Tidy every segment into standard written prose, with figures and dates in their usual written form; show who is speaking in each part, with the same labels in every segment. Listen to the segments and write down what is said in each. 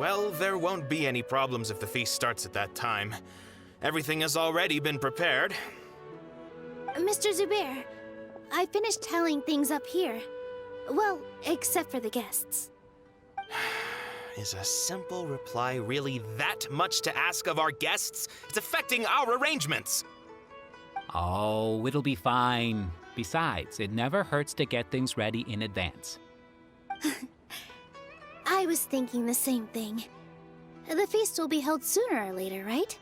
Speaker 1: Well, there won't be any problems if the feast starts at that time. Everything has already been prepared.
Speaker 2: Mr. Zubair, I finished tallying things up here. Well, except for the guests.
Speaker 1: Is a simple reply really that much to ask of our guests? It's affecting our arrangements.
Speaker 3: Oh, it'll be fine. Besides, it never hurts to get things ready in advance.
Speaker 2: I was thinking the same thing. The feast will be held sooner or later, right?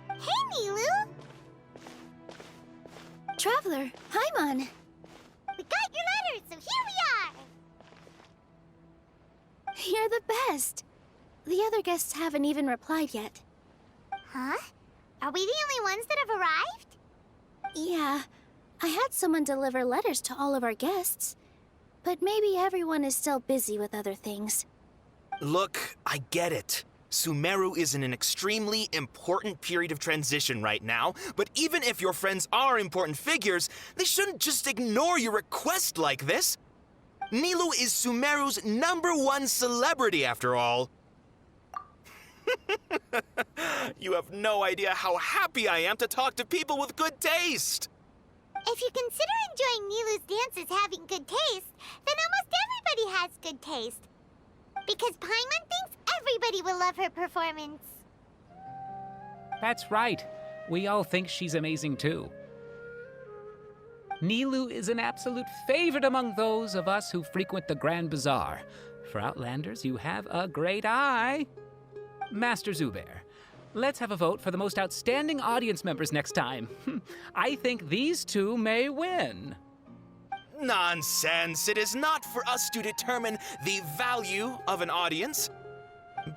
Speaker 4: Hey, Nilu!
Speaker 2: Traveler, Paimon.
Speaker 4: We got your letters, so here we are!
Speaker 2: You're the best. The other guests haven't even replied yet.
Speaker 4: Huh? Are we the only ones that have arrived?
Speaker 2: Yeah, I had someone deliver letters to all of our guests. But maybe everyone is still busy with other things.
Speaker 1: Look, I get it. Sumeru is in an extremely important period of transition right now, but even if your friends are important figures, they shouldn't just ignore your request like this. Nilou is Sumeru's #1 celebrity, after all. You have no idea how happy I am to talk to people with good taste.
Speaker 4: If you consider enjoying Nilu's dances having good taste, then almost everybody has good taste. Because Paimon thinks everybody will love her performance.
Speaker 3: That's right. We all think she's amazing too. Nilou is an absolute favorite among those of us who frequent the Grand Bazaar. For Outlanders, you have a great eye. Master Zubair, let's have a vote for the most outstanding audience members next time. I think these two may win.
Speaker 1: Nonsense! It is not for us to determine the value of an audience.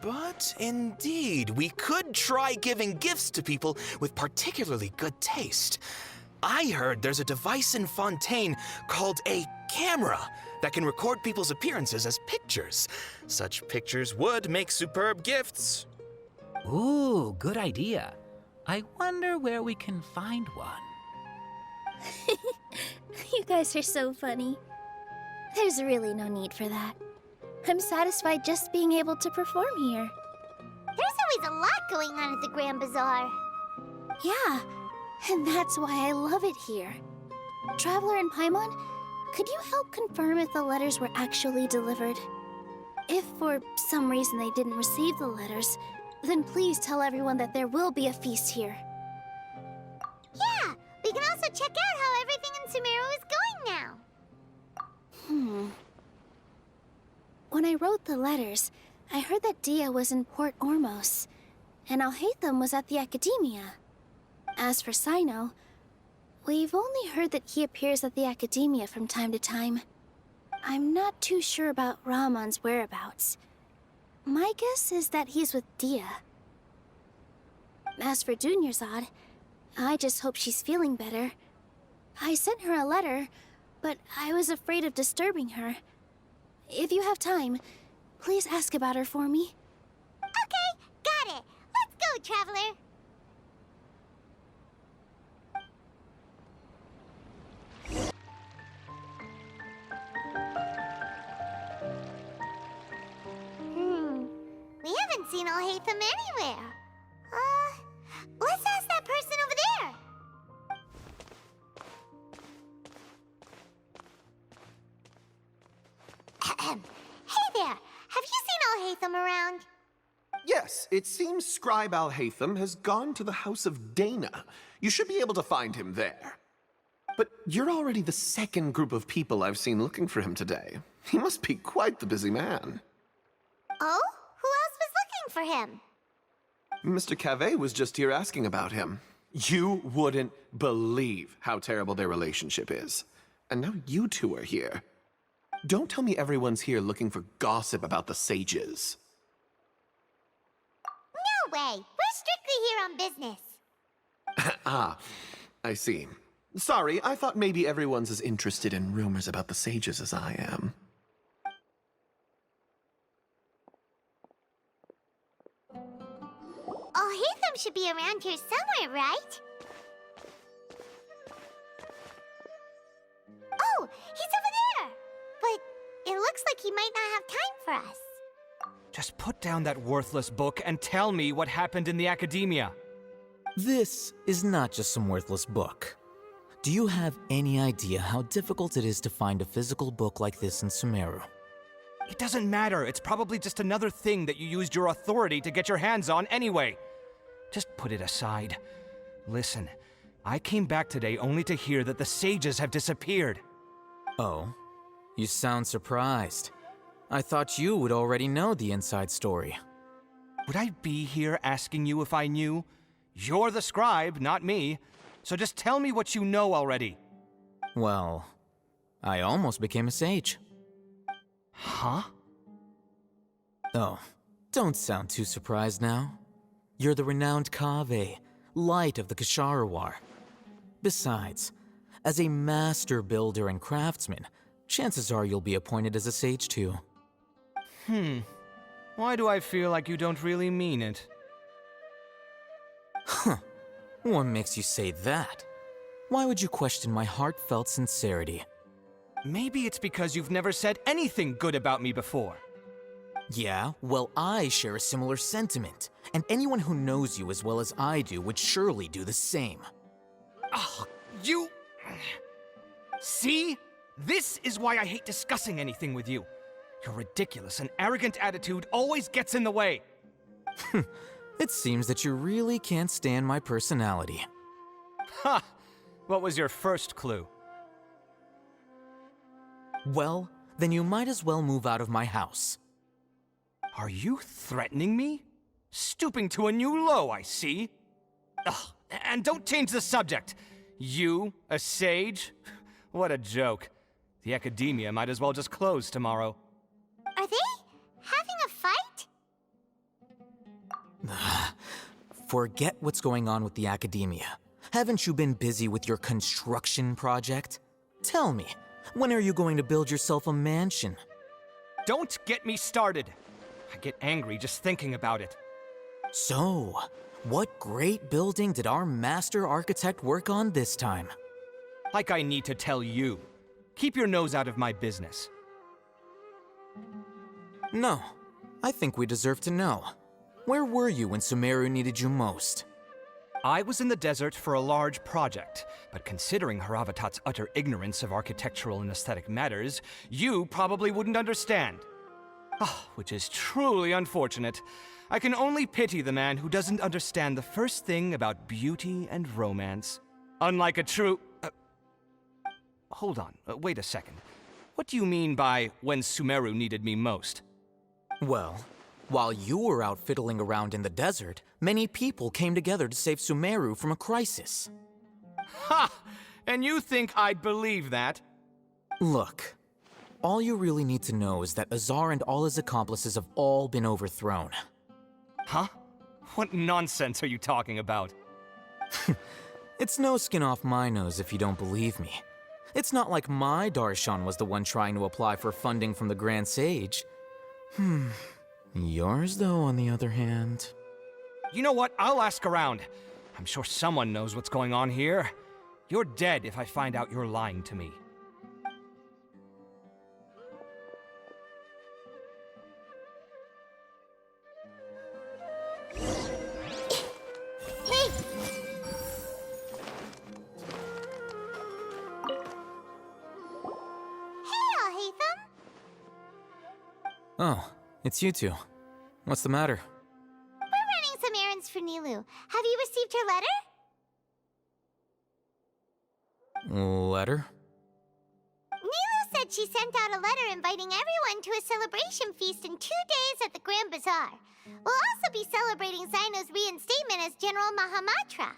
Speaker 1: But indeed, we could try giving gifts to people with particularly good taste. I heard there's a device in Fontaine called a camera that can record people's appearances as pictures. Such pictures would make superb gifts.
Speaker 3: Ooh, good idea. I wonder where we can find one.
Speaker 2: You guys are so funny. There's really no need for that. I'm satisfied just being able to perform here.
Speaker 4: There's always a lot going on at the Grand Bazaar.
Speaker 2: Yeah, and that's why I love it here. Traveler and Paimon, could you help confirm if the letters were actually delivered? If for some reason they didn't receive the letters, then please tell everyone that there will be a feast here.
Speaker 4: Yeah, we can also check out how everything in Sumeru is going now.
Speaker 2: When I wrote the letters, I heard that Dia was in Port Ormos, and Alhaitham was at the Academia. As for Sino, we've only heard that he appears at the Academia from time to time. I'm not too sure about Ramon's whereabouts. My guess is that he's with Dia. As for Dunyarzad, I just hope she's feeling better. I sent her a letter, but I was afraid of disturbing her. If you have time, please ask about her for me.
Speaker 4: Okay, got it. Let's go, Traveler. We haven't seen Alhaitham anywhere. Let's ask that person over there. Hey there, have you seen Alhaitham around?
Speaker 5: Yes, it seems Scribe Alhaitham has gone to the House of Dana. You should be able to find him there. But you're already the second group of people I've seen looking for him today. He must be quite the busy man.
Speaker 4: Oh? Who else was looking for him?
Speaker 5: Mr. Cave was just here asking about him. You wouldn't believe how terrible their relationship is. And now you two are here. Don't tell me everyone's here looking for gossip about the sages.
Speaker 4: No way! We're strictly here on business.
Speaker 5: Ah, I see. Sorry, I thought maybe everyone's as interested in rumors about the sages as I am.
Speaker 4: Alhaitham should be around here somewhere, right? Oh, he's over there! But it looks like he might not have time for us.
Speaker 6: Just put down that worthless book and tell me what happened in the academia.
Speaker 7: This is not just some worthless book. Do you have any idea how difficult it is to find a physical book like this in Sumeru?
Speaker 6: It doesn't matter. It's probably just another thing that you used your authority to get your hands on anyway. Just put it aside. Listen, I came back today only to hear that the sages have disappeared.
Speaker 7: Oh, you sound surprised. I thought you would already know the inside story.
Speaker 6: Would I be here asking you if I knew? You're the scribe, not me. So just tell me what you know already.
Speaker 7: Well, I almost became a sage.
Speaker 6: Huh?
Speaker 7: Oh, don't sound too surprised now. You're the renowned Kaveh, light of the Ksharawar. Besides, as a master builder and craftsman, chances are you'll be appointed as a sage too.
Speaker 6: Why do I feel like you don't really mean it?
Speaker 7: Huh. What makes you say that? Why would you question my heartfelt sincerity?
Speaker 6: Maybe it's because you've never said anything good about me before.
Speaker 7: Yeah, well, I share a similar sentiment, and anyone who knows you as well as I do would surely do the same.
Speaker 6: Oh, you... See? This is why I hate discussing anything with you. Your ridiculous and arrogant attitude always gets in the way.
Speaker 7: It seems that you really can't stand my personality.
Speaker 6: Ha! What was your first clue?
Speaker 7: Well, then you might as well move out of my house.
Speaker 6: Are you threatening me? Stooping to a new low, I see. Ugh, and don't change the subject. You, a sage? What a joke. The academia might as well just close tomorrow.
Speaker 4: Are they having a fight?
Speaker 7: Forget what's going on with the academia. Haven't you been busy with your construction project? Tell me, when are you going to build yourself a mansion?
Speaker 6: Don't get me started. I get angry just thinking about it.
Speaker 7: So, what great building did our master architect work on this time?
Speaker 6: Like I need to tell you. Keep your nose out of my business.
Speaker 7: No, I think we deserve to know. Where were you when Sumeru needed you most?
Speaker 6: I was in the desert for a large project, but considering Haravatat's utter ignorance of architectural and aesthetic matters, you probably wouldn't understand. Which is truly unfortunate. I can only pity the man who doesn't understand the first thing about beauty and romance. Unlike a true... Hold on, wait a second. What do you mean by when Sumeru needed me most?
Speaker 7: Well, while you were out fiddling around in the desert, many people came together to save Sumeru from a crisis.
Speaker 6: Ha! And you think I'd believe that?
Speaker 7: Look, all you really need to know is that Azar and all his accomplices have all been overthrown.
Speaker 6: Huh? What nonsense are you talking about?
Speaker 7: It's no skin off my nose if you don't believe me. It's not like my Darshan was the one trying to apply for funding from the Grand Sage. Yours, though, on the other hand...
Speaker 6: You know what? I'll ask around. I'm sure someone knows what's going on here. You're dead if I find out you're lying to me.
Speaker 7: Oh, it's you two. What's the matter?
Speaker 4: We're running some errands for Nilu. Have you received her letter?
Speaker 7: Letter?
Speaker 4: Nilu said she sent out a letter inviting everyone to a celebration feast in 2 days at the Grand Bazaar. We'll also be celebrating Zaino's reinstatement as General Mahamatra.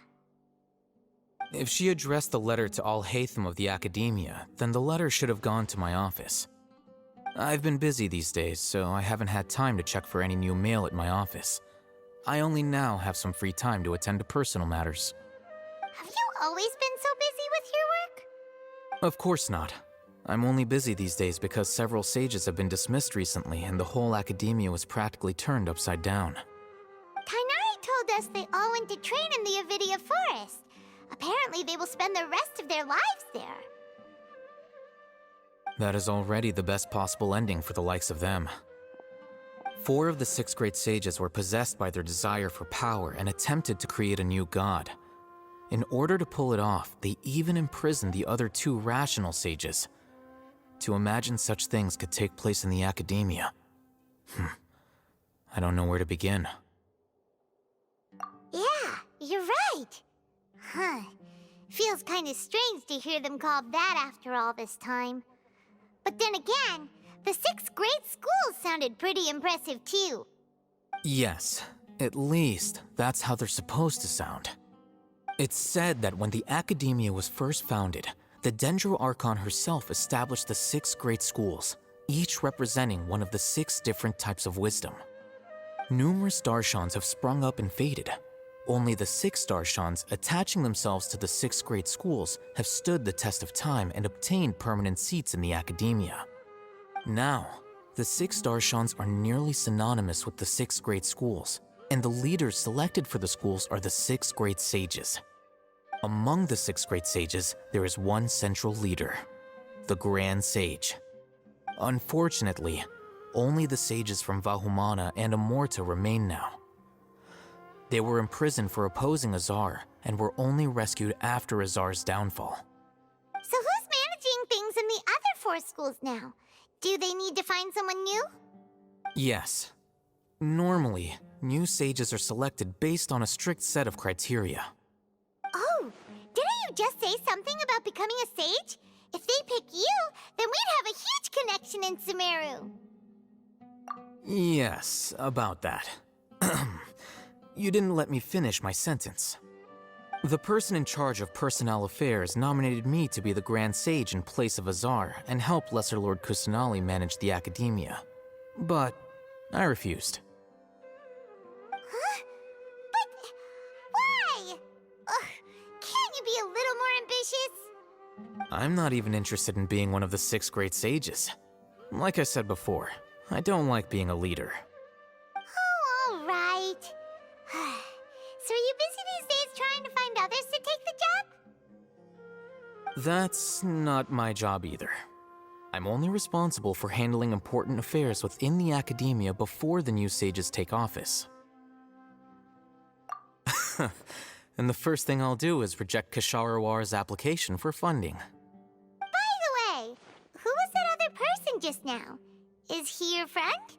Speaker 7: If she addressed the letter to all Hatham of the Academia, then the letter should have gone to my office. I've been busy these days, so I haven't had time to check for any new mail at my office. I only now have some free time to attend to personal matters.
Speaker 4: Have you always been so busy with your work?
Speaker 7: Of course not. I'm only busy these days because several sages have been dismissed recently and the whole academia was practically turned upside down.
Speaker 4: Tainari told us they all went to train in the Avidia Forest. Apparently they will spend the rest of their lives there.
Speaker 7: That is already the best possible ending for the likes of them. 4 of the 6 great sages were possessed by their desire for power and attempted to create a new god. In order to pull it off, they even imprisoned the other 2 rational sages. To imagine such things could take place in the academia. I don't know where to begin.
Speaker 4: Yeah, you're right. Huh. Feels kind of strange to hear them called that after all this time. But then again, the 6 great schools sounded pretty impressive too.
Speaker 7: Yes, at least that's how they're supposed to sound. It's said that when the Academia was first founded, the Dendro Archon herself established the 6 great schools, each representing one of the 6 different types of wisdom. Numerous Darshans have sprung up and faded. Only the 6 Darshans attaching themselves to the 6 great schools have stood the test of time and obtained permanent seats in the Academia. Now, the 6 Darshans are nearly synonymous with the 6 great schools, and the leaders selected for the schools are the 6 great sages. Among the 6 great sages, there is one central leader, the Grand Sage. Unfortunately, only the sages from Vahumana and Amorta remain now. They were imprisoned for opposing Azar and were only rescued after Azar's downfall.
Speaker 4: So who's managing things in the other 4 schools now? Do they need to find someone new?
Speaker 7: Yes. Normally, new sages are selected based on a strict set of criteria.
Speaker 4: Oh, didn't you just say something about becoming a sage? If they pick you, then we'd have a huge connection in Sumeru.
Speaker 7: Yes, about that. You didn't let me finish my sentence. The person in charge of personnel affairs nominated me to be the Grand Sage in place of Azar and help Lesser Lord Kusanali manage the Academia. But I refused.
Speaker 4: Huh? But why? Ugh, can't you be a little more ambitious?
Speaker 7: I'm not even interested in being one of the 6 great sages. Like I said before, I don't like being a leader.
Speaker 4: Oh, all right. So are you busy these days trying to find others to take the job?
Speaker 7: That's not my job either. I'm only responsible for handling important affairs within the Academia before the new sages take office. And the first thing I'll do is reject Kasharawar's application for funding.
Speaker 4: By the way, who was that other person just now? Is he your friend?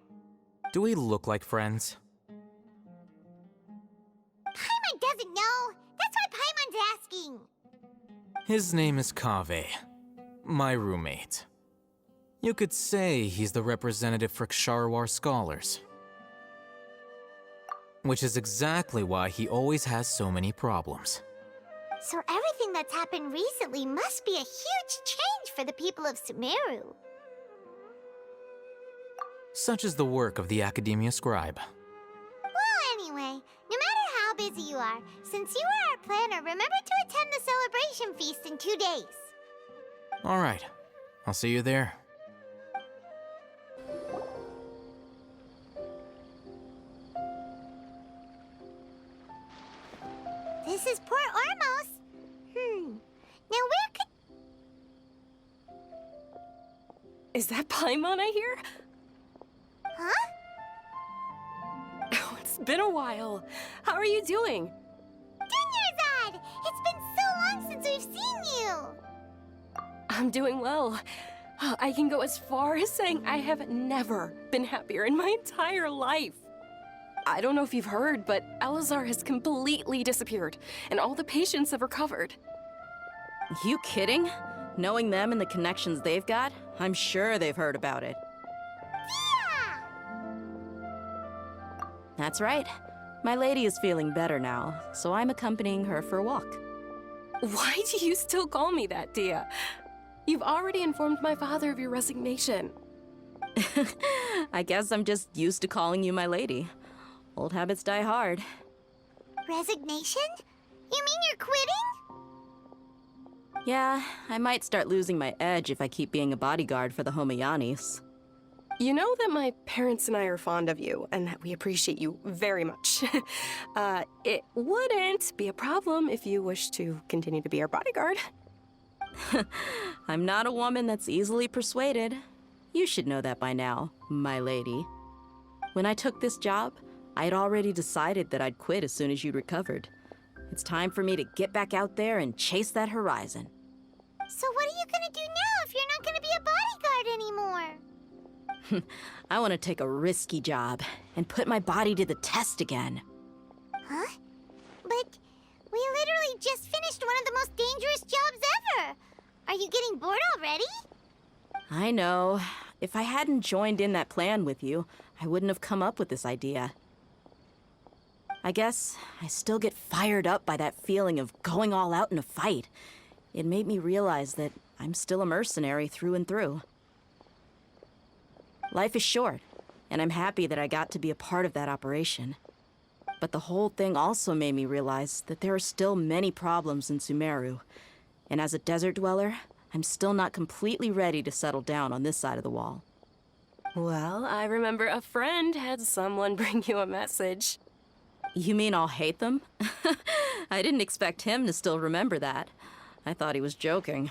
Speaker 7: Do we look like friends?
Speaker 4: Paimon doesn't know. That's why Paimon's asking.
Speaker 7: His name is Kaveh, my roommate. You could say he's the representative for Ksharawar scholars. Which is exactly why he always has so many problems.
Speaker 4: So everything that's happened recently must be a huge change for the people of Sumeru.
Speaker 7: Such is the work of the Academia Scribe.
Speaker 4: Well, anyway, no matter how busy you are, since you are our planner, remember to attend the celebration feast in 2 days.
Speaker 7: All right, I'll see you there.
Speaker 4: This is Port Ormos. Now where could...
Speaker 8: Is that Paimon I hear?
Speaker 4: Huh?
Speaker 8: Oh, it's been a while. How are you doing?
Speaker 4: Dunyarzad! It's been so long since we've seen you!
Speaker 8: I'm doing well. I can go as far as saying I have never been happier in my entire life. I don't know if you've heard, but Elazar has completely disappeared, and all the patients have recovered.
Speaker 9: You kidding? Knowing them and the connections they've got, I'm sure they've heard about it.
Speaker 4: Yeah!
Speaker 9: That's right. My lady is feeling better now, so I'm accompanying her for a walk.
Speaker 8: Why do you still call me that, Dia? You've already informed my father of your resignation.
Speaker 9: I guess I'm just used to calling you my lady. Old habits die hard.
Speaker 4: Resignation? You mean you're quitting?
Speaker 9: Yeah, I might start losing my edge if I keep being a bodyguard for the Homayanis.
Speaker 8: You know that my parents and I are fond of you, and that we appreciate you very much. It wouldn't be a problem if you wish to continue to be our bodyguard.
Speaker 9: I'm not a woman that's easily persuaded. You should know that by now, my lady. When I took this job, I had already decided that I'd quit as soon as you'd recovered. It's time for me to get back out there and chase that horizon.
Speaker 4: So what are you gonna do now if you're not gonna be a bodyguard anymore?
Speaker 9: I want to take a risky job and put my body to the test again.
Speaker 4: Huh? But we literally just finished one of the most dangerous jobs ever! Are you getting bored already?
Speaker 9: I know. If I hadn't joined in that plan with you, I wouldn't have come up with this idea. I guess I still get fired up by that feeling of going all out in a fight. It made me realize that I'm still a mercenary through and through. Life is short, and I'm happy that I got to be a part of that operation. But the whole thing also made me realize that there are still many problems in Sumeru. And as a desert dweller, I'm still not completely ready to settle down on this side of the wall.
Speaker 8: Well, I remember a friend had someone bring you a message.
Speaker 9: You mean I'll hate them? I didn't expect him to still remember that. I thought he was joking.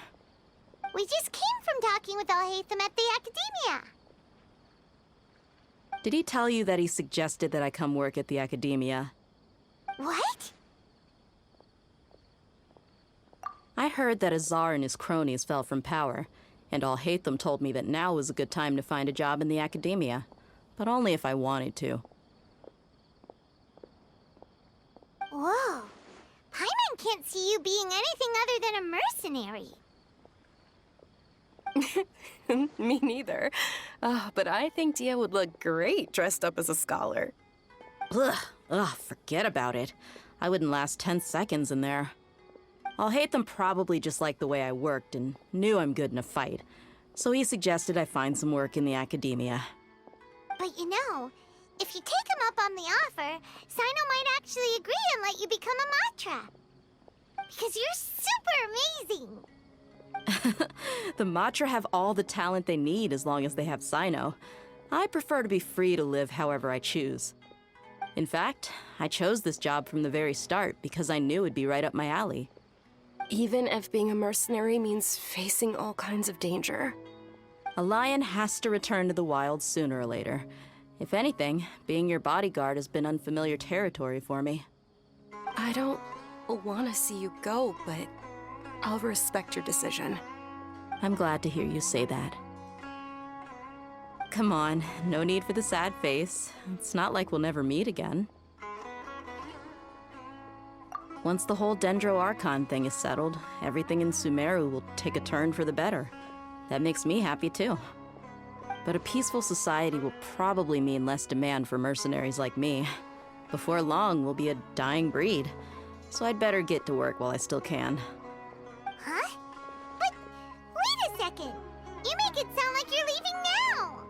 Speaker 4: We just came from talking with Alhaitham at the Academia.
Speaker 9: Did he tell you that he suggested that I come work at the Academia?
Speaker 4: What?
Speaker 9: I heard that Azar and his cronies fell from power, and Alhaitham told me that now was a good time to find a job in the Academia, but only if I wanted to.
Speaker 4: Whoa. Paimon can't see you being anything other than a mercenary.
Speaker 8: Me neither. But I think Dia would look great dressed up as a scholar.
Speaker 9: Ugh, forget about it. I wouldn't last 10 seconds in there. Alhaitham probably just liked the way I worked and knew I'm good in a fight, so he suggested I find some work in the Academia.
Speaker 4: But you know, if you take him up on the offer, Sino might actually agree and let you become a Matra. Because you're super amazing.
Speaker 9: The Matra have all the talent they need as long as they have Sino. I prefer to be free to live however I choose. In fact, I chose this job from the very start because I knew it'd be right up my alley.
Speaker 8: Even if being a mercenary means facing all kinds of danger.
Speaker 9: A lion has to return to the wild sooner or later. If anything, being your bodyguard has been unfamiliar territory for me.
Speaker 8: I don't want to see you go, but I'll respect your decision.
Speaker 9: I'm glad to hear you say that. Come on, no need for the sad face. It's not like we'll never meet again. Once the whole Dendro Archon thing is settled, everything in Sumeru will take a turn for the better. That makes me happy too. But a peaceful society will probably mean less demand for mercenaries like me. Before long, we'll be a dying breed. So I'd better get to work while I still can.
Speaker 4: Huh? But wait a second. You make it sound like you're leaving now.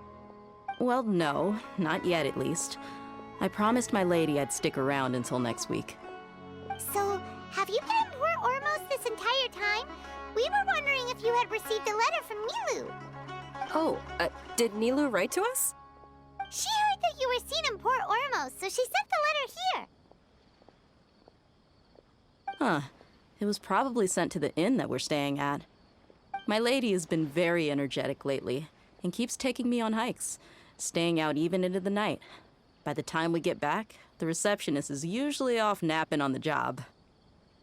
Speaker 9: Well, no, not yet at least. I promised my lady I'd stick around until next week.
Speaker 4: So, have you been in Port Ormos this entire time? We were wondering if you had received a letter from Nilu.
Speaker 8: Oh, did Nilu write to us?
Speaker 4: She heard that you were seen in Port Ormos, so she sent the letter here.
Speaker 9: Huh. It was probably sent to the inn that we're staying at. My lady has been very energetic lately and keeps taking me on hikes, staying out even into the night. By the time we get back, the receptionist is usually off napping on the job.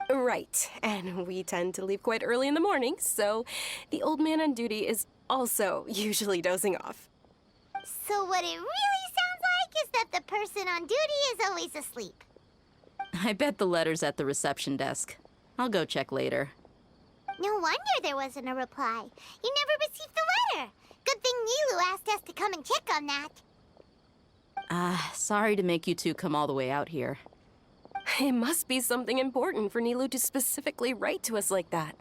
Speaker 8: Right, and we tend to leave quite early in the morning, so the old man on duty is also usually dozing off.
Speaker 4: So what it really sounds like is that the person on duty is always asleep.
Speaker 9: I bet the letter's at the reception desk. I'll go check later.
Speaker 4: No wonder there wasn't a reply. You never received the letter. Good thing Nilu asked us to come and check on that.
Speaker 9: Sorry to make you two come all the way out here.
Speaker 8: It must be something important for Nilu to specifically write to us like that.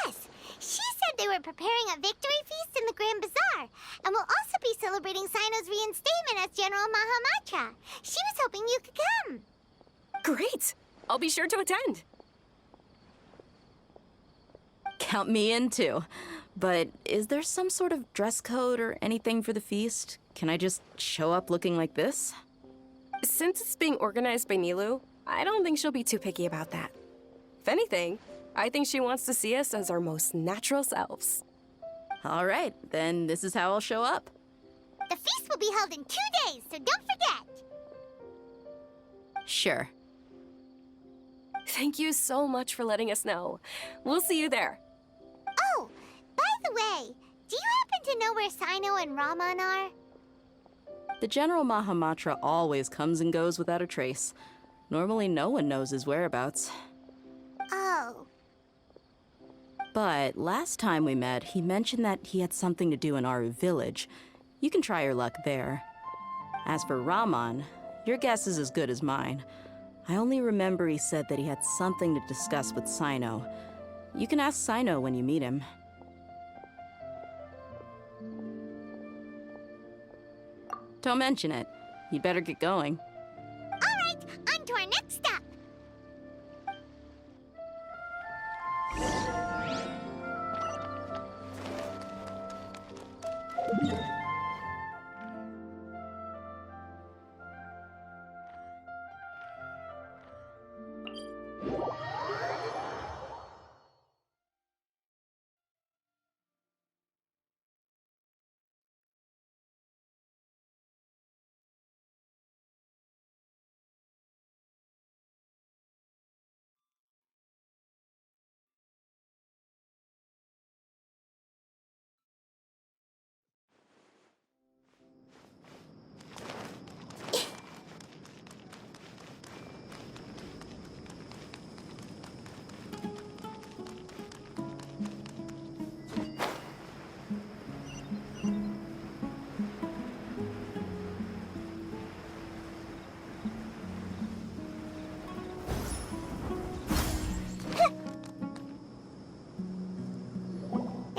Speaker 4: Yes, she said they were preparing a victory feast in the Grand Bazaar, and will also be celebrating Sino's reinstatement as General Mahamatra. She was hoping you could come.
Speaker 8: Great! I'll be sure to attend.
Speaker 9: Count me in too. But is there some sort of dress code or anything for the feast? Can I just show up looking like this?
Speaker 8: Since it's being organized by Nilu, I don't think she'll be too picky about that. If anything, I think she wants to see us as our most natural selves.
Speaker 9: All right, then this is how I'll show up.
Speaker 4: The feast will be held in 2 days, so don't forget.
Speaker 9: Sure.
Speaker 8: Thank you so much for letting us know. We'll see you there.
Speaker 4: Oh, by the way, do you happen to know where Sino and Raman are?
Speaker 9: The General Mahamatra always comes and goes without a trace. Normally no one knows his whereabouts.
Speaker 4: Oh.
Speaker 9: But last time we met, he mentioned that he had something to do in Aru Village. You can try your luck there. As for Raman, your guess is as good as mine. I only remember he said that he had something to discuss with Sino. You can ask Sino when you meet him. Don't mention it. You'd better get going.
Speaker 4: All right, on to our next stop.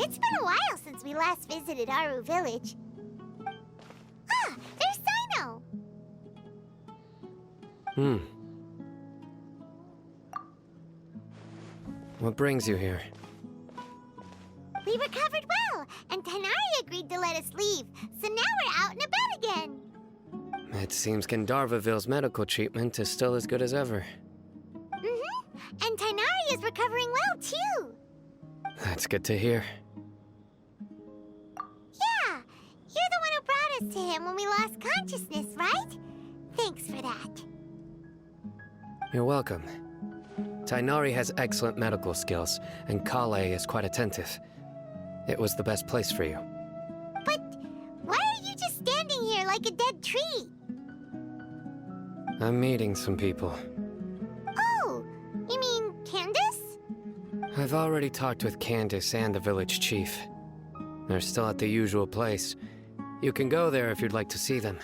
Speaker 4: It's been a while since we last visited Aru Village. Ah, there's Sino!
Speaker 10: What brings you here?
Speaker 4: We recovered well, and Tanari agreed to let us leave, so now we're out and about again.
Speaker 10: It seems Gandharvaville's medical treatment is still as good as ever.
Speaker 4: And Tanari is recovering well, too.
Speaker 10: That's good to hear.
Speaker 4: Yeah, you're the one who brought us to him when we lost consciousness, right? Thanks for that.
Speaker 10: You're welcome. Tainari has excellent medical skills, and Kale is quite attentive. It was the best place for you.
Speaker 4: But why are you just standing here like a dead tree?
Speaker 10: I'm meeting some people.
Speaker 4: Oh, you mean Candace?
Speaker 10: I've already talked with Candace and the village chief. They're still at the usual place. You can go there if you'd like to see them.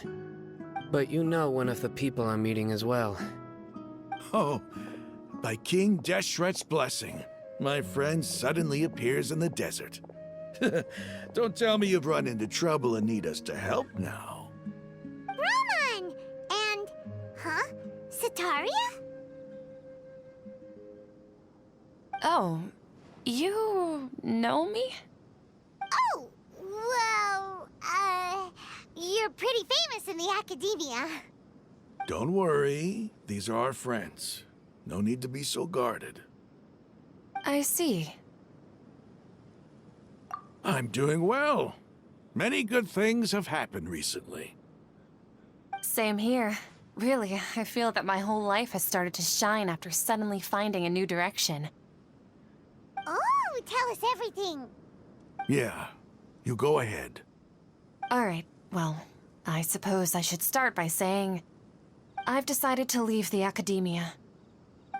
Speaker 10: But you know one of the people I'm meeting as well.
Speaker 11: Oh, by King Deshret's blessing, my friend suddenly appears in the desert. Don't tell me you've run into trouble and need us to help now.
Speaker 4: Raman! And, Sataria?
Speaker 8: Oh, you know me?
Speaker 4: Oh, well, you're pretty famous in the academia.
Speaker 11: Don't worry, these are our friends. No need to be so guarded.
Speaker 8: I see.
Speaker 11: I'm doing well. Many good things have happened recently.
Speaker 8: Same here. Really, I feel that my whole life has started to shine after suddenly finding a new direction.
Speaker 4: Oh, tell us everything.
Speaker 11: Yeah, you go ahead.
Speaker 8: Alright, well, I suppose I should start by saying I've decided to leave the academia.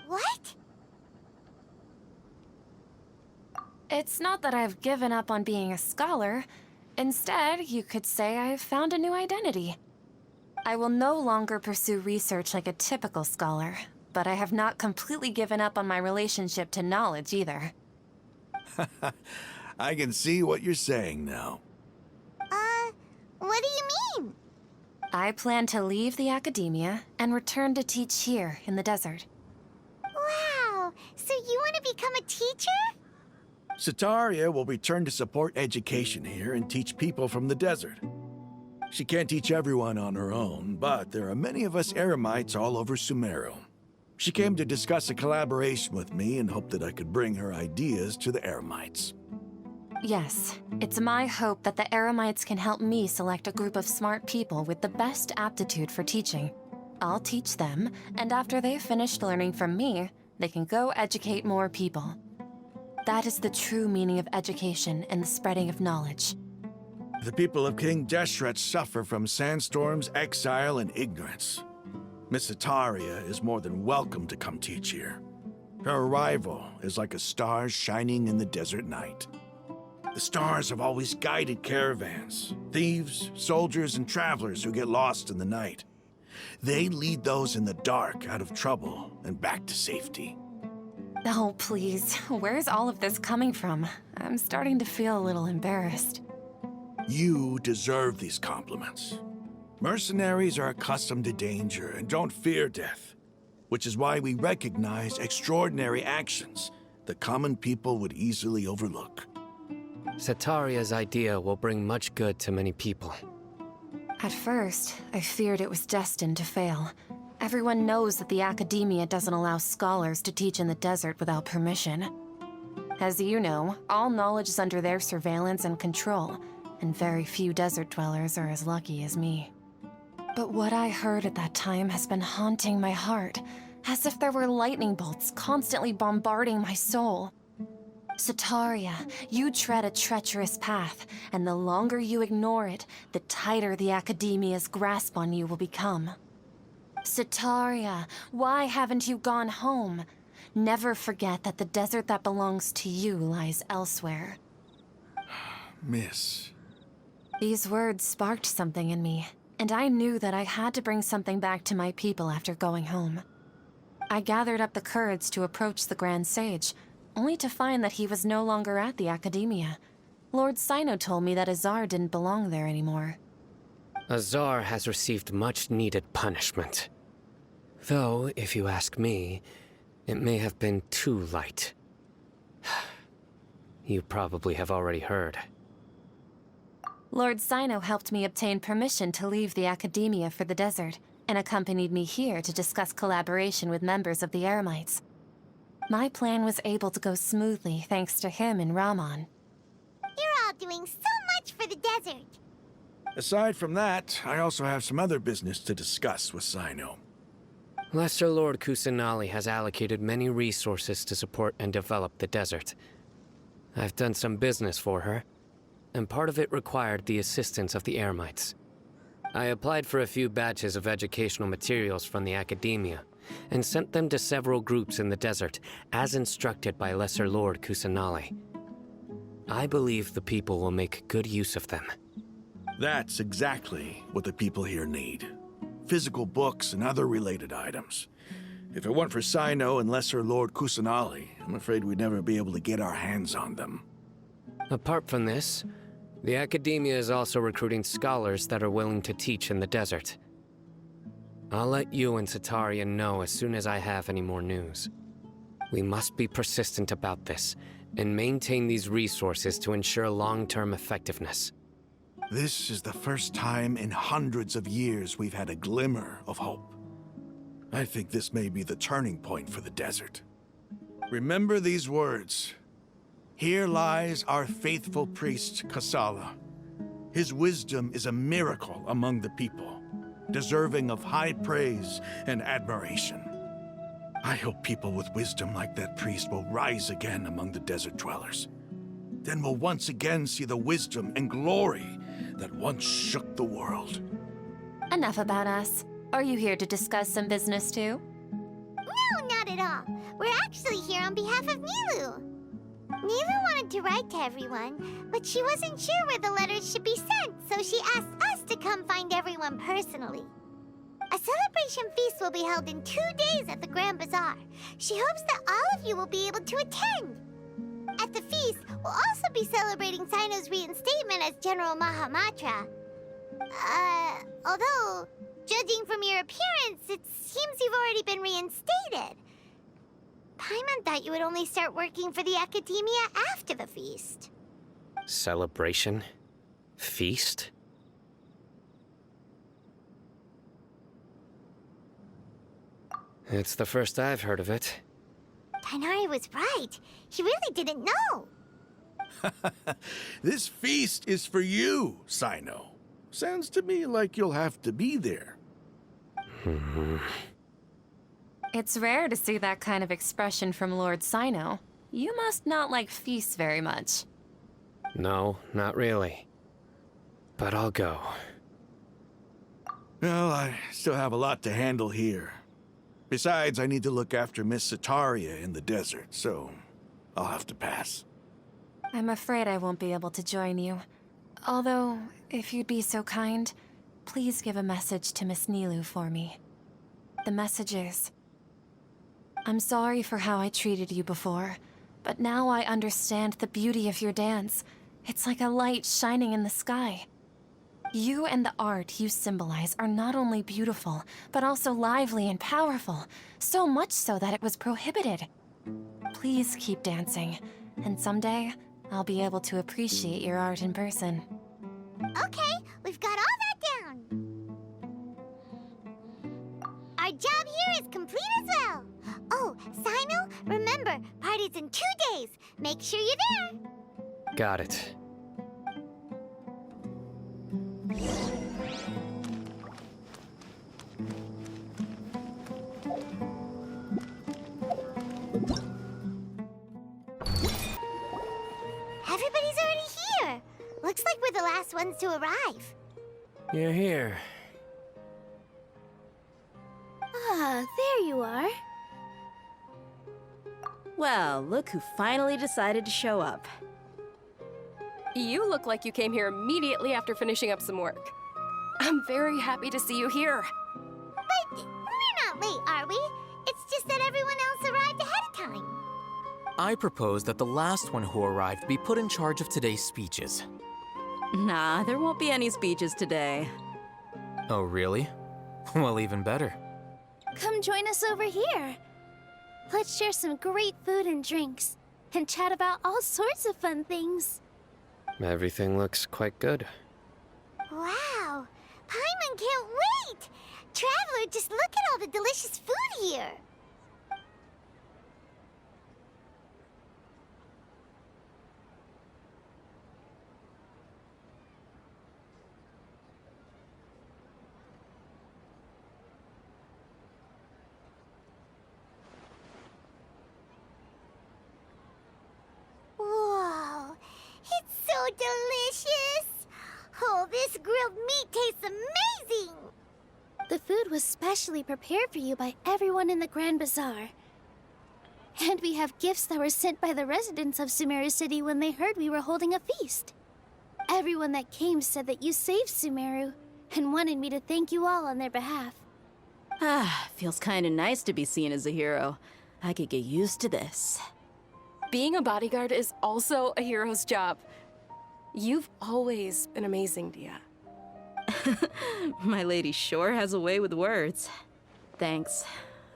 Speaker 4: What?
Speaker 8: It's not that I've given up on being a scholar. Instead, you could say I've found a new identity. I will no longer pursue research like a typical scholar, but I have not completely given up on my relationship to knowledge either.
Speaker 11: I can see what you're saying now.
Speaker 4: What do you mean?
Speaker 8: I plan to leave the academia and return to teach here in the desert.
Speaker 4: Wow, so you want to become a teacher?
Speaker 11: Sataria will return to support education here and teach people from the desert. She can't teach everyone on her own, but there are many of us Eremites all over Sumeru. She came to discuss a collaboration with me and hoped that I could bring her ideas to the Eremites.
Speaker 12: Yes, it's my hope that the Eremites can help me select a group of smart people with the best aptitude for teaching. I'll teach them, and after they've finished learning from me, they can go educate more people. That is the true meaning of education and the spreading of knowledge.
Speaker 11: The people of King Deshret suffer from sandstorms, exile, and ignorance. Miss Itaria is more than welcome to come teach here. Her arrival is like a star shining in the desert night. The stars have always guided caravans, thieves, soldiers, and travelers who get lost in the night. They lead those in the dark out of trouble and back to safety.
Speaker 12: Oh, please. Where's all of this coming from? I'm starting to feel a little embarrassed.
Speaker 11: You deserve these compliments. Mercenaries are accustomed to danger and don't fear death, which is why we recognize extraordinary actions that common people would easily overlook.
Speaker 10: Setaria's idea will bring much good to many people.
Speaker 12: At first, I feared it was destined to fail. Everyone knows that the Academia doesn't allow scholars to teach in the desert without permission. As you know, all knowledge is under their surveillance and control, and very few desert dwellers are as lucky as me. But what I heard at that time has been haunting my heart, as if there were lightning bolts constantly bombarding my soul. Setaria, you tread a treacherous path, and the longer you ignore it, the tighter the Academia's grasp on you will become. Setaria, why haven't you gone home? Never forget that the desert that belongs to you lies elsewhere.
Speaker 11: Miss.
Speaker 12: These words sparked something in me, and I knew that I had to bring something back to my people after going home. I gathered up the courage to approach the Grand Sage, only to find that he was no longer at the Academia. Lord Sino told me that Azar didn't belong there anymore.
Speaker 10: Azar has received much-needed punishment. Though, if you ask me, it may have been too light. You probably have already heard.
Speaker 12: Lord Sino helped me obtain permission to leave the Academia for the desert, and accompanied me here to discuss collaboration with members of the Eremites. My plan was able to go smoothly thanks to him and Rahman.
Speaker 4: You're all doing so much for the desert.
Speaker 11: Aside from that, I also have some other business to discuss with Sino.
Speaker 10: Lesser Lord Kusanali has allocated many resources to support and develop the desert. I've done some business for her, and part of it required the assistance of the Eremites. I applied for a few batches of educational materials from the Academia, and sent them to several groups in the desert, as instructed by Lesser Lord Kusanali. I believe the people will make good use of them.
Speaker 11: That's exactly what the people here need. Physical books and other related items. If it weren't for Sino and Lesser Lord Kusanali, I'm afraid we'd never be able to get our hands on them.
Speaker 10: Apart from this, the Academia is also recruiting scholars that are willing to teach in the desert. I'll let you and Setaria know as soon as I have any more news. We must be persistent about this, and maintain these resources to ensure long-term effectiveness.
Speaker 11: This is the first time in hundreds of years we've had a glimmer of hope. I think this may be the turning point for the desert. Remember these words. Here lies our faithful priest, Kasala. His wisdom is a miracle among the people, deserving of high praise and admiration. I hope people with wisdom like that priest will rise again among the desert dwellers. Then we'll once again see the wisdom and glory that once shook the world.
Speaker 12: Enough about us. Are you here to discuss some business too?
Speaker 4: No, not at all. We're actually here on behalf of Nilu. Nilu wanted to write to everyone, but she wasn't sure where the letters should be sent, so she asked us to come find everyone personally. A celebration feast will be held in 2 days at the Grand Bazaar. She hopes that all of you will be able to attend. At the feast, we'll also be celebrating Sino's reinstatement as General Mahamatra. Although, judging from your appearance, it seems you've already been reinstated. Paimon thought you would only start working for the Academia after the feast.
Speaker 10: Celebration? Feast? It's the first I've heard of it.
Speaker 4: Tighnari was right. He really didn't know.
Speaker 11: This feast is for you, Sino. Sounds to me like you'll have to be there.
Speaker 12: It's rare to see that kind of expression from Lord Sino. You must not like feasts very much.
Speaker 10: No, not really. But I'll go.
Speaker 11: Well, I still have a lot to handle here. Besides, I need to look after Miss Sataria in the desert, so I'll have to pass.
Speaker 12: I'm afraid I won't be able to join you. Although, if you'd be so kind, please give a message to Miss Nilu for me. The message is, I'm sorry for how I treated you before, but now I understand the beauty of your dance. It's like a light shining in the sky. You and the art you symbolize are not only beautiful, but also lively and powerful, so much so that it was prohibited. Please keep dancing, and someday I'll be able to appreciate your art in person.
Speaker 4: Okay, we've got all that down. Our job here is complete as well. Oh, Sino, remember, party's in 2 days. Make sure you're there.
Speaker 10: Got it.
Speaker 4: Everybody's already here. Looks like we're the last ones to arrive.
Speaker 10: You're here.
Speaker 2: Ah, there you are.
Speaker 9: Well, look who finally decided to show up.
Speaker 8: You look like you came here immediately after finishing up some work. I'm very happy to see you here.
Speaker 4: But we're not late, are we? It's just that everyone else arrived ahead of time.
Speaker 7: I propose that the last one who arrived be put in charge of today's speeches.
Speaker 9: Nah, there won't be any speeches today.
Speaker 7: Oh, really? Well, even better.
Speaker 2: Come join us over here. Let's share some great food and drinks, and chat about all sorts of fun things.
Speaker 10: Everything looks quite good.
Speaker 4: Wow, Paimon can't wait! Traveler, just look at all the delicious food here. Whoa, it's so delicious! Oh, this grilled meat tastes amazing!
Speaker 2: The food was specially prepared for you by everyone in the Grand Bazaar. And we have gifts that were sent by the residents of Sumeru City when they heard we were holding a feast. Everyone that came said that you saved Sumeru, and wanted me to thank you all on their behalf.
Speaker 9: Ah, feels kinda nice to be seen as a hero. I could get used to this.
Speaker 8: Being a bodyguard is also a hero's job. You've always been amazing, Dia.
Speaker 9: My lady sure has a way with words. Thanks.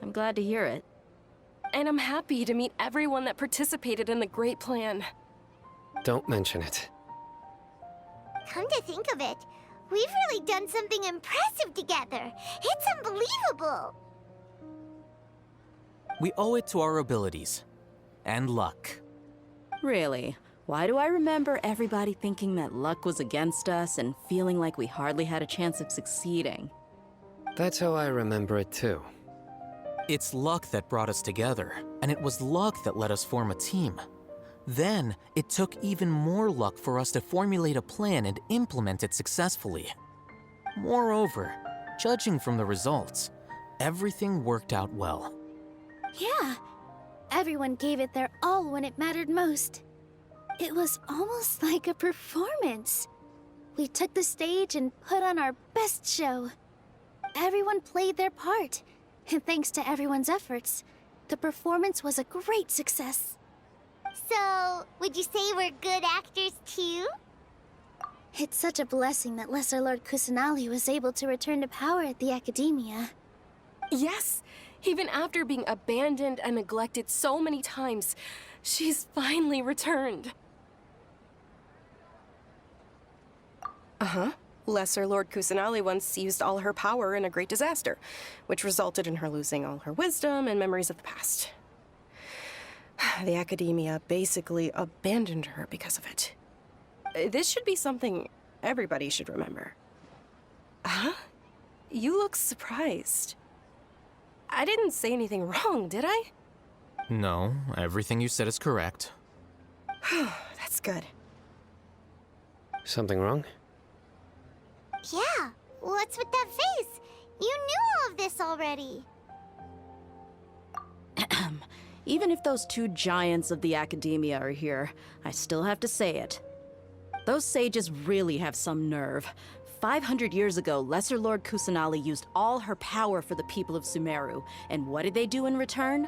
Speaker 9: I'm glad to hear it.
Speaker 8: And I'm happy to meet everyone that participated in the great plan.
Speaker 10: Don't mention it.
Speaker 4: Come to think of it, we've really done something impressive together. It's unbelievable.
Speaker 7: We owe it to our abilities. And luck.
Speaker 9: Really? Why do I remember everybody thinking that luck was against us and feeling like we hardly had a chance of succeeding?
Speaker 10: That's how I remember it too.
Speaker 7: It's luck that brought us together, and it was luck that let us form a team. Then, it took even more luck for us to formulate a plan and implement it successfully. Moreover, judging from the results, everything worked out well.
Speaker 2: Yeah, everyone gave it their all when it mattered most. It was almost like a performance. We took the stage and put on our best show. Everyone played their part, and thanks to everyone's efforts, the performance was a great success.
Speaker 4: So, would you say we're good actors too?
Speaker 2: It's such a blessing that Lesser Lord Kusanali was able to return to power at the Academia.
Speaker 8: Yes, even after being abandoned and neglected so many times, she's finally returned. Uh-huh. Lesser Lord Kusanali once used all her power in a great disaster, which resulted in her losing all her wisdom and memories of the past. The Academia basically abandoned her because of it. This should be something everybody should remember. Huh? You look surprised. I didn't say anything wrong, did I?
Speaker 7: No, everything you said is correct.
Speaker 8: That's good.
Speaker 10: Something wrong?
Speaker 4: Yeah, what's with that face? You knew all of this already.
Speaker 9: Even if those two giants of the Academia are here, I still have to say it. Those sages really have some nerve. 500 years ago, Lesser Lord Kusanali used all her power for the people of Sumeru, and what did they do in return?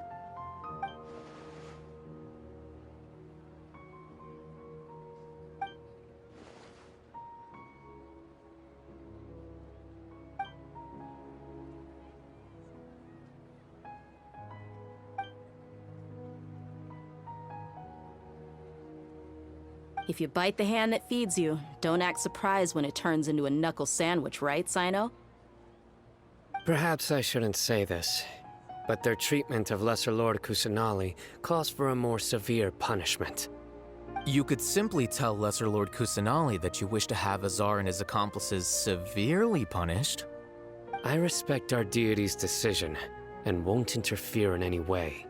Speaker 9: If you bite the hand that feeds you, don't act surprised when it turns into a knuckle sandwich, right, Sino?
Speaker 10: Perhaps I shouldn't say this, but their treatment of Lesser Lord Kusanali calls for a more severe punishment.
Speaker 7: You could simply tell Lesser Lord Kusanali that you wish to have Azar and his accomplices severely punished.
Speaker 10: I respect our deity's decision, and won't interfere in any way.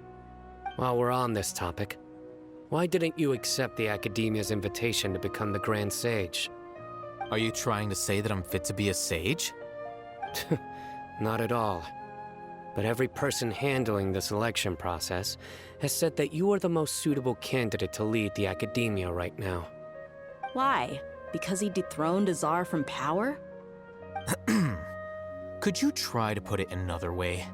Speaker 10: While we're on this topic, why didn't you accept the Academia's invitation to become the Grand Sage?
Speaker 7: Are you trying to say that I'm fit to be a sage?
Speaker 10: Not at all. But every person handling the selection process has said that you are the most suitable candidate to lead the Academia right now.
Speaker 9: Why? Because he dethroned Azar from power?
Speaker 7: Could you try to put it another way?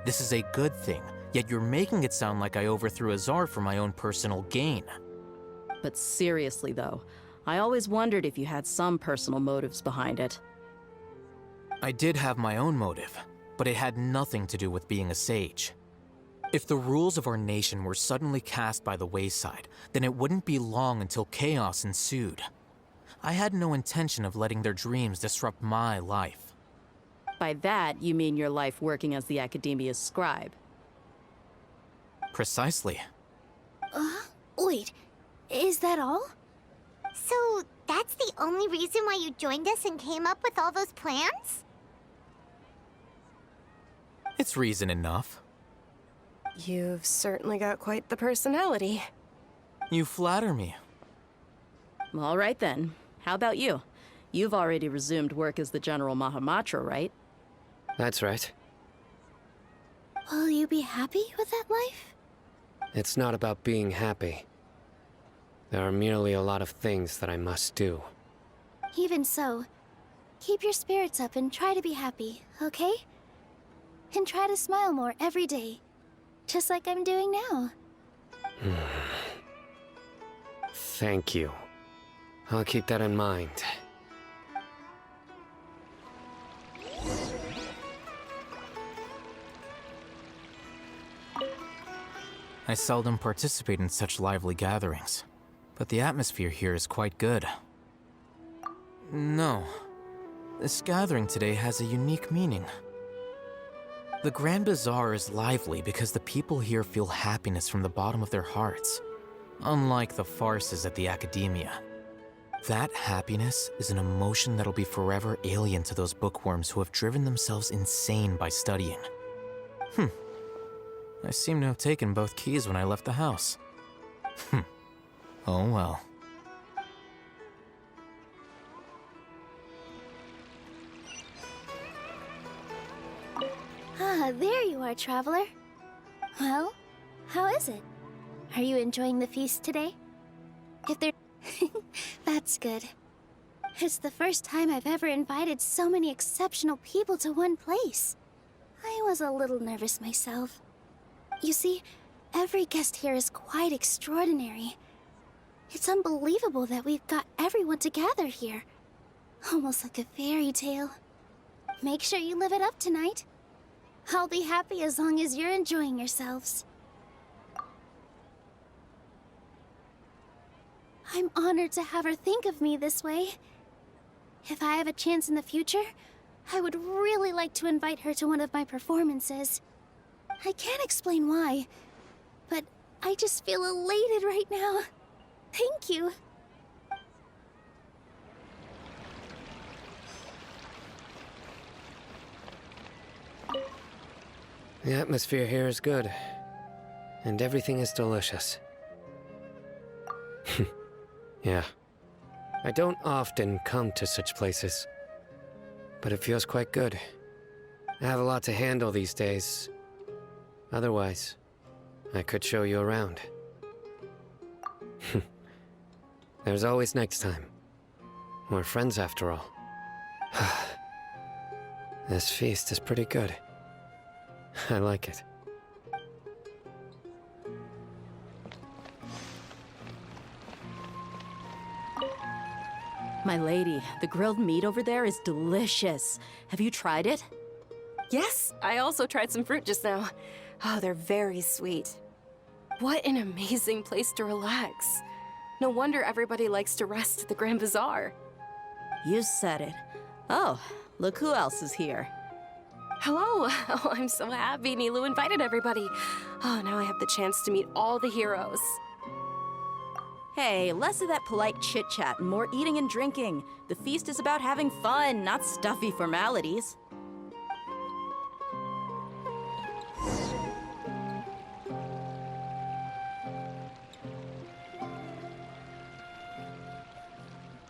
Speaker 7: This is a good thing, yet you're making it sound like I overthrew Azar for my own personal gain.
Speaker 9: But seriously, though, I always wondered if you had some personal motives behind it.
Speaker 7: I did have my own motive, but it had nothing to do with being a sage. If the rules of our nation were suddenly cast by the wayside, then it wouldn't be long until chaos ensued. I had no intention of letting their dreams disrupt my life.
Speaker 9: By that, you mean your life working as the Academia's scribe.
Speaker 7: Precisely.
Speaker 2: Wait, is that all?
Speaker 4: So, that's the only reason why you joined us and came up with all those plans?
Speaker 7: It's reason enough.
Speaker 8: You've certainly got quite the personality.
Speaker 7: You flatter me.
Speaker 9: All right then. How about you? You've already resumed work as the General Mahamatra, right?
Speaker 10: That's right.
Speaker 2: Will you be happy with that life?
Speaker 10: It's not about being happy. There are merely a lot of things that I must do.
Speaker 2: Even so, keep your spirits up and try to be happy, okay? And try to smile more every day, just like I'm doing now.
Speaker 10: Thank you. I'll keep that in mind.
Speaker 7: I seldom participate in such lively gatherings, but the atmosphere here is quite good. No, this gathering today has a unique meaning. The Grand Bazaar is lively because the people here feel happiness from the bottom of their hearts, unlike the farces at the Academia. That happiness is an emotion that'll be forever alien to those bookworms who have driven themselves insane by studying. I seem to have taken both keys when I left the house. Oh well.
Speaker 2: Ah, there you are, traveler. Well, how is it? Are you enjoying the feast today? If there... That's good. It's the first time I've ever invited so many exceptional people to one place. I was a little nervous myself. You see, every guest here is quite extraordinary. It's unbelievable that we've got everyone together here. Almost like a fairy tale. Make sure you live it up tonight. I'll be happy as long as you're enjoying yourselves. I'm honored to have her think of me this way. If I have a chance in the future, I would really like to invite her to one of my performances. I can't explain why, but I just feel elated right now. Thank you.
Speaker 10: The atmosphere here is good, and everything is delicious. Yeah. I don't often come to such places, but it feels quite good. I have a lot to handle these days. Otherwise, I could show you around. There's always next time. We're friends after all. This feast is pretty good. I like it.
Speaker 9: My lady, the grilled meat over there is delicious. Have you tried it?
Speaker 8: Yes, I also tried some fruit just now. Oh, they're very sweet. What an amazing place to relax. No wonder everybody likes to rest at the Grand Bazaar.
Speaker 9: You said it. Oh, look who else is here.
Speaker 8: Hello! Oh, I'm so happy Nilu invited everybody. Oh, now I have the chance to meet all the heroes.
Speaker 9: Hey, less of that polite chit-chat and more eating and drinking. The feast is about having fun, not stuffy formalities.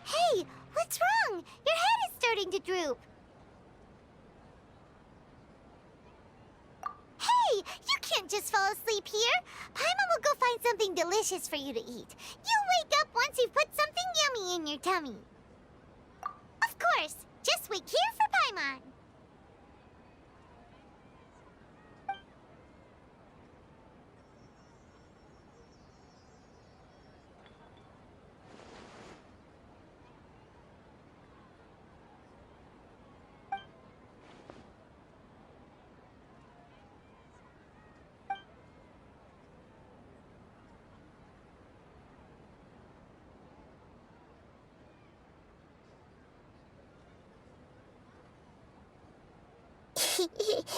Speaker 4: Hey, what's wrong? Your head is starting to droop. Hey, you can't just fall asleep here. Paimon will go find something delicious for you to eat. You'll wake up once you've put something yummy in your tummy. Of course, just wait here for Paimon.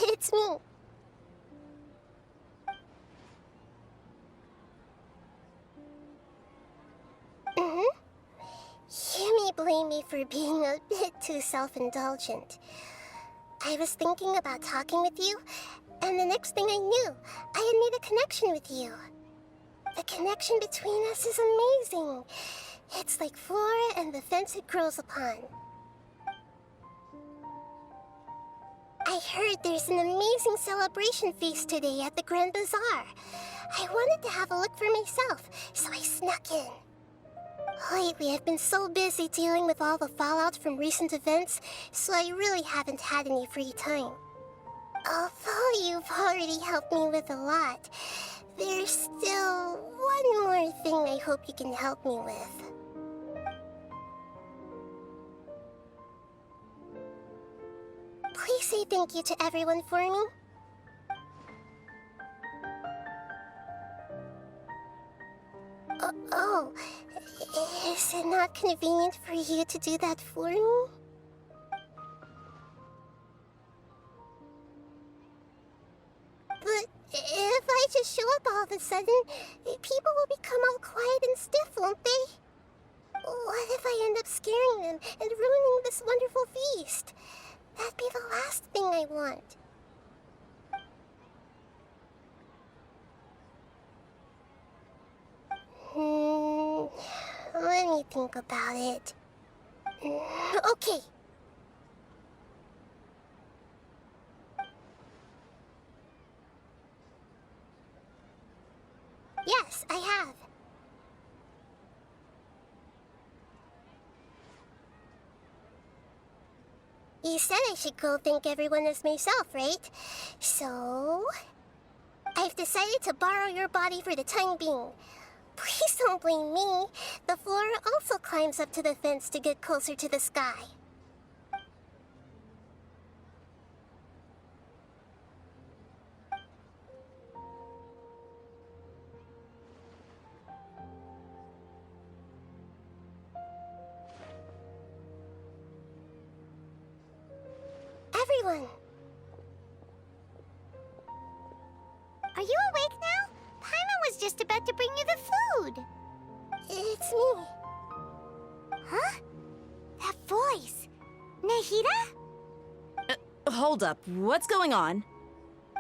Speaker 4: It's me. You may blame me for being a bit too self-indulgent. I was thinking about talking with you, and the next thing I knew, I had made a connection with you. The connection between us is amazing. It's like flora and the fence it grows upon. I heard there's an amazing celebration feast today at the Grand Bazaar. I wanted to have a look for myself, so I snuck in. Lately, I've been so busy dealing with all the fallout from recent events, so I really haven't had any free time. Although you've already helped me with a lot, there's still one more thing I hope you can help me with. Please say thank you to everyone for me. Oh, is it not convenient for you to do that for me? But if I just show up all of a sudden, people will become all quiet and stiff, won't they? What if I end up scaring them and ruining this wonderful feast? That'd be the last thing I want. Let me think about it. Okay. Yes, I have. You said I should go thank everyone as myself, right? So... I've decided to borrow your body for the time being. Please don't blame me. The flora also climbs up to the fence to get closer to the sky. Everyone! Are you awake now? Paimon was just about to bring you the food. It's me. Huh? That voice. Nahida?
Speaker 9: Hold up, what's going on?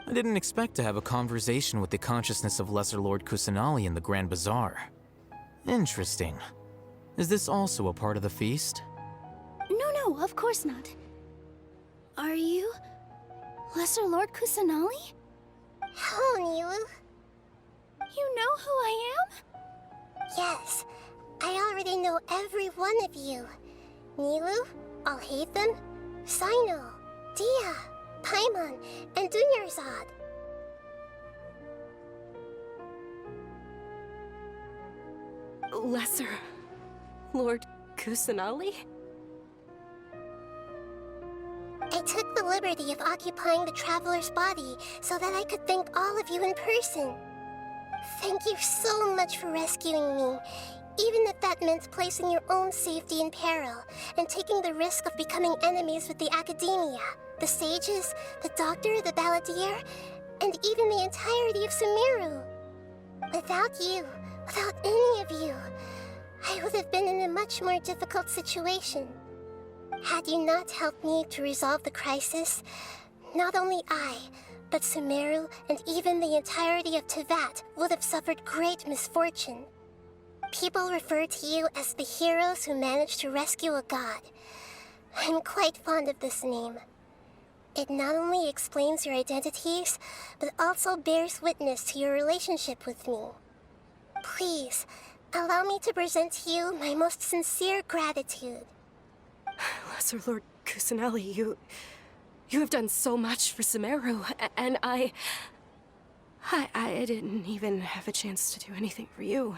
Speaker 7: I didn't expect to have a conversation with the consciousness of Lesser Lord Kusanali in the Grand Bazaar. Interesting. Is this also a part of the feast?
Speaker 2: No, of course not. Are you Lesser Lord Kusanali?
Speaker 4: Hello, Nilu.
Speaker 2: You know who I am?
Speaker 4: Yes, I already know every one of you. Nilu, Alhaitham, Sino, Dia, Paimon, and Dunyarzad.
Speaker 8: Lesser Lord Kusanali?
Speaker 4: I took the liberty of occupying the traveler's body so that I could thank all of you in person. Thank you so much for rescuing me, even if that meant placing your own safety in peril and taking the risk of becoming enemies with the Academia, the sages, the doctor, the balladeer, and even the entirety of Sumeru. Without you, without any of you, I would have been in a much more difficult situation. Had you not helped me to resolve the crisis, not only I, but Sumeru and even the entirety of Tevat would have suffered great misfortune. People refer to you as the heroes who managed to rescue a god. I'm quite fond of this name. It not only explains your identities, but also bears witness to your relationship with me. Please, allow me to present to you my most sincere gratitude.
Speaker 8: Lesser Lord Kusanali, you have done so much for Sumeru, and I didn't even have a chance to do anything for you.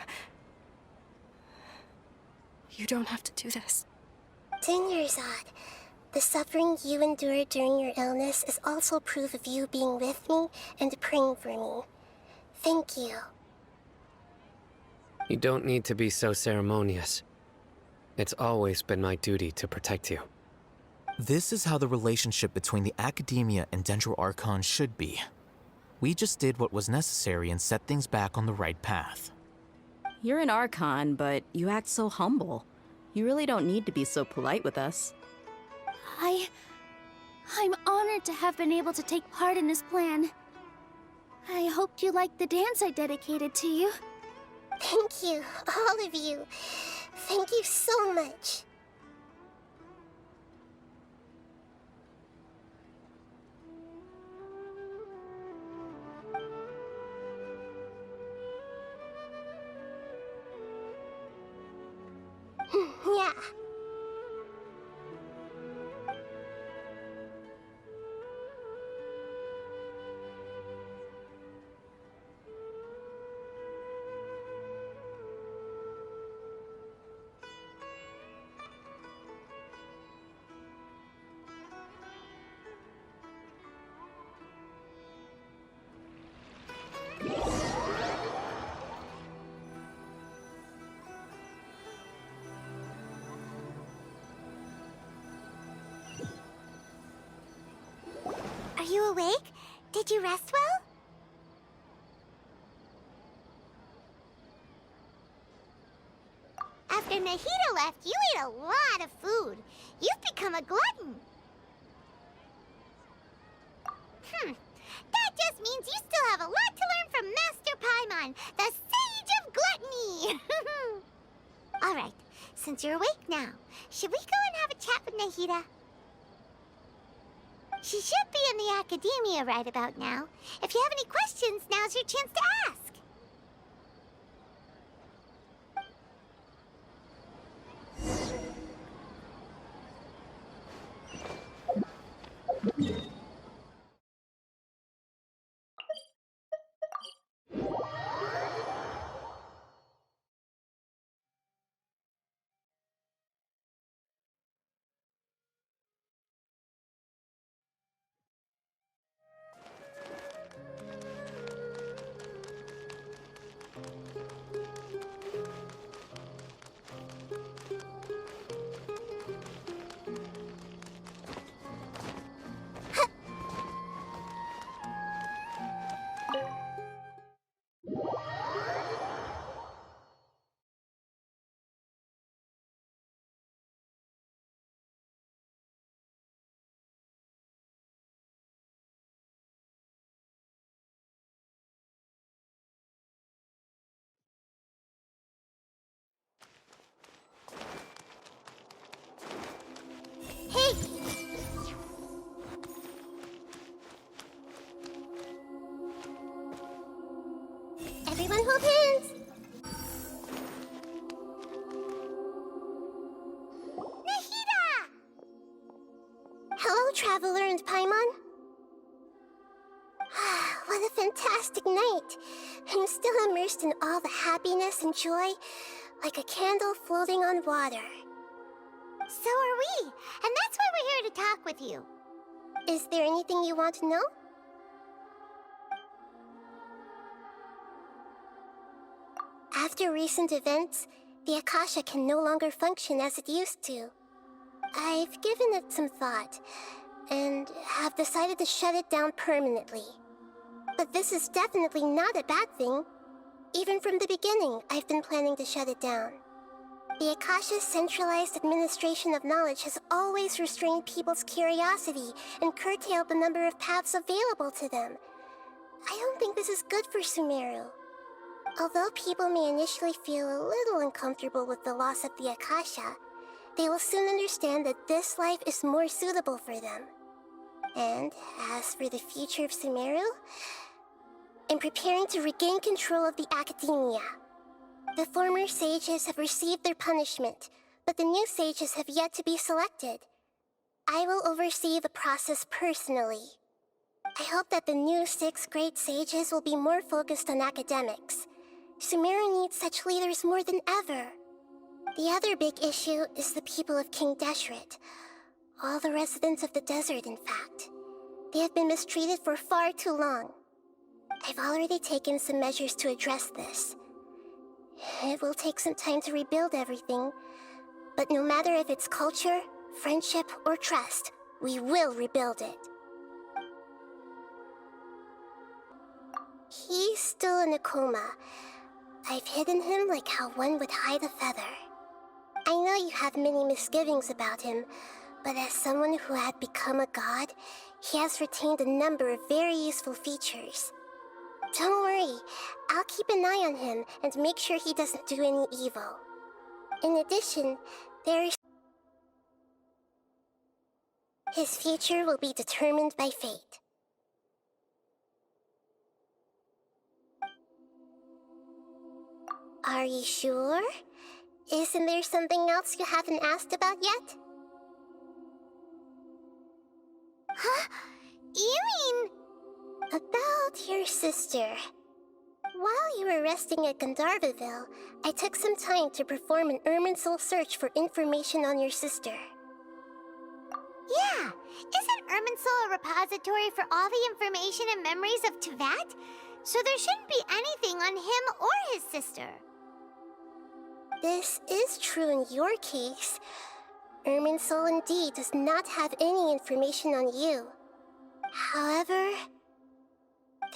Speaker 8: You don't have to do this.
Speaker 4: Dunyarzad, the suffering you endured during your illness is also proof of you being with me and praying for me. Thank you.
Speaker 10: You don't need to be so ceremonious. It's always been my duty to protect you.
Speaker 7: This is how the relationship between the Academia and Dendro Archon should be. We just did what was necessary and set things back on the right path.
Speaker 9: You're an Archon, but you act so humble. You really don't need to be so polite with us.
Speaker 2: I'm honored to have been able to take part in this plan. I hoped you liked the dance I dedicated to you.
Speaker 4: Thank you, all of you. Thank you so much. Yeah. Are you awake? Did you rest well? After Nahida left, you ate a lot of food. You've become a glutton. That just means you still have a lot to learn from Master Paimon, the Sage of Gluttony! Alright, since you're awake now, should we go and have a chat with Nahida? She should be in the Academia right about now. If you have any questions, now's your chance to ask. Everyone hold hands! Nahida! Hello, Traveler and Paimon. What a fantastic night! I'm still immersed in all the happiness and joy, like a candle floating on water. So are we, and that's why we're here to talk with you. Is there anything you want to know? After recent events, the Akasha can no longer function as it used to. I've given it some thought, and have decided to shut it down permanently. But this is definitely not a bad thing. Even from the beginning, I've been planning to shut it down. The Akasha's centralized administration of knowledge has always restrained people's curiosity and curtailed the number of paths available to them. I don't think this is good for Sumeru. Although people may initially feel a little uncomfortable with the loss of the Akasha, they will soon understand that this life is more suitable for them. And as for the future of Sumeru, I'm preparing to regain control of the Academia. The former sages have received their punishment, but the new sages have yet to be selected. I will oversee the process personally. I hope that the new 6th grade sages will be more focused on academics. Sumeru needs such leaders more than ever. The other big issue is the people of King Deshret. All the residents of the desert, in fact. They have been mistreated for far too long. I've already taken some measures to address this. It will take some time to rebuild everything, but no matter if it's culture, friendship, or trust, we will rebuild it. He's still in a coma. I've hidden him like how one would hide a feather. I know you have many misgivings about him, but as someone who had become a god, he has retained a number of very useful features. Don't worry, I'll keep an eye on him and make sure he doesn't do any evil. In addition, his future will be determined by fate. Are you sure? Isn't there something else you haven't asked about yet? Huh? You mean... About your sister. While you were resting at Gandharvaville, I took some time to perform an Irminsul search for information on your sister. Yeah! Isn't Irminsul a repository for all the information and memories of Teyvat? So there shouldn't be anything on him or his sister. This is true in your case. Irminsul indeed does not have any information on you. However,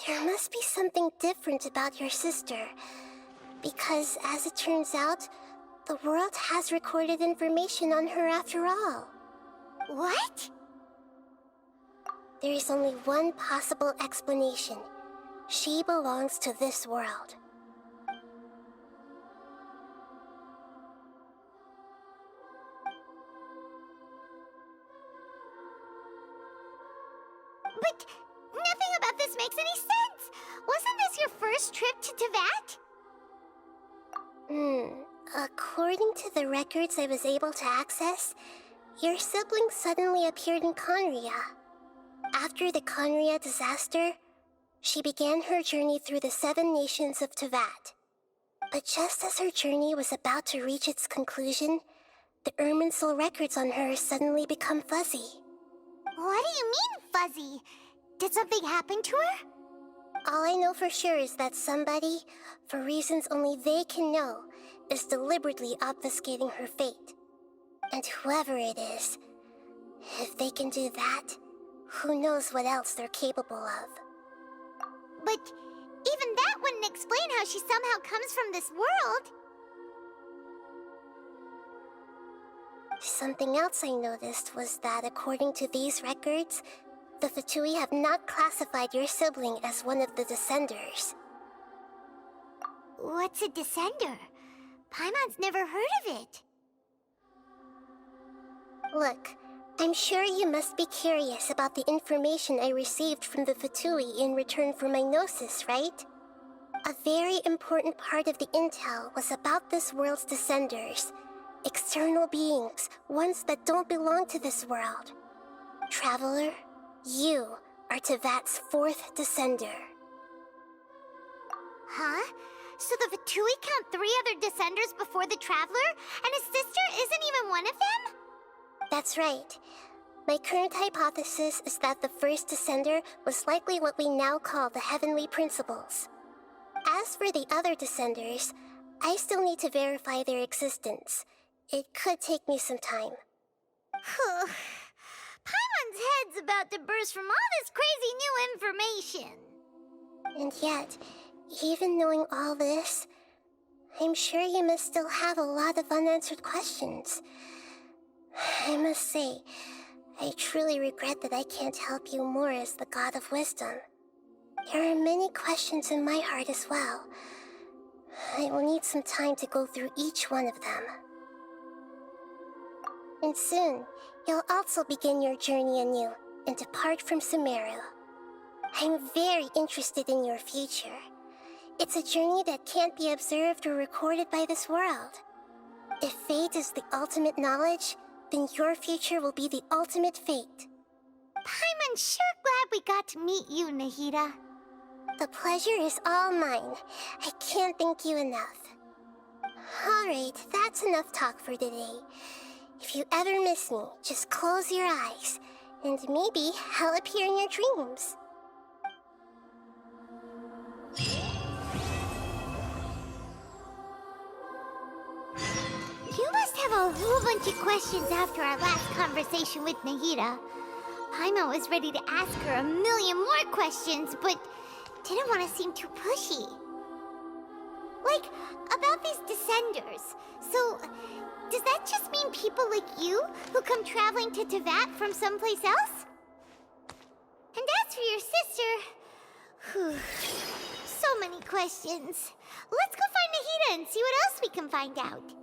Speaker 4: there must be something different about your sister. Because, as it turns out, the world has recorded information on her after all. What? There is only one possible explanation. She belongs to this world. But nothing about this makes any sense! Wasn't this your first trip to Teyvat? According to the records I was able to access, your sibling suddenly appeared in Conria. After the Conria disaster, she began her journey through the 7 nations of Teyvat. But just as her journey was about to reach its conclusion, the Irminsul records on her suddenly become fuzzy. What do you mean, fuzzy? Did something happen to her? All I know for sure is that somebody, for reasons only they can know, is deliberately obfuscating her fate. And whoever it is, if they can do that, who knows what else they're capable of. But even that wouldn't explain how she somehow comes from this world. Something else I noticed was that according to these records, the Fatui have not classified your sibling as one of the Descenders. What's a Descender? Paimon's never heard of it. Look, I'm sure you must be curious about the information I received from the Fatui in return for my gnosis, right? A very important part of the intel was about this world's descenders. External beings, ones that don't belong to this world. Traveler, you are Tevat's 4th descender. Huh? So the Vatui count 3 other descenders before the Traveler, and his sister isn't even one of them? That's right. My current hypothesis is that the first descender was likely what we now call the Heavenly Principles. As for the other descenders, I still need to verify their existence. It could take me some time. Paimon's head's about to burst from all this crazy new information. And yet, even knowing all this, I'm sure you must still have a lot of unanswered questions. I must say, I truly regret that I can't help you more as the God of Wisdom. There are many questions in my heart as well. I will need some time to go through each one of them. And soon, you'll also begin your journey anew and depart from Sumeru. I'm very interested in your future. It's a journey that can't be observed or recorded by this world. If fate is the ultimate knowledge, then your future will be the ultimate fate. Paimon's sure glad we got to meet you, Nahida. The pleasure is all mine. I can't thank you enough. Alright, that's enough talk for today. If you ever miss me, just close your eyes, and maybe I'll appear in your dreams. You must have a whole bunch of questions after our last conversation with Nahida. Paimon was ready to ask her a million more questions, but didn't want to seem too pushy. Like, about these descenders. So, does that just mean people like you who come traveling to Tevat from someplace else? And as for your sister... so many questions. Let's go find Nahida and see what else we can find out.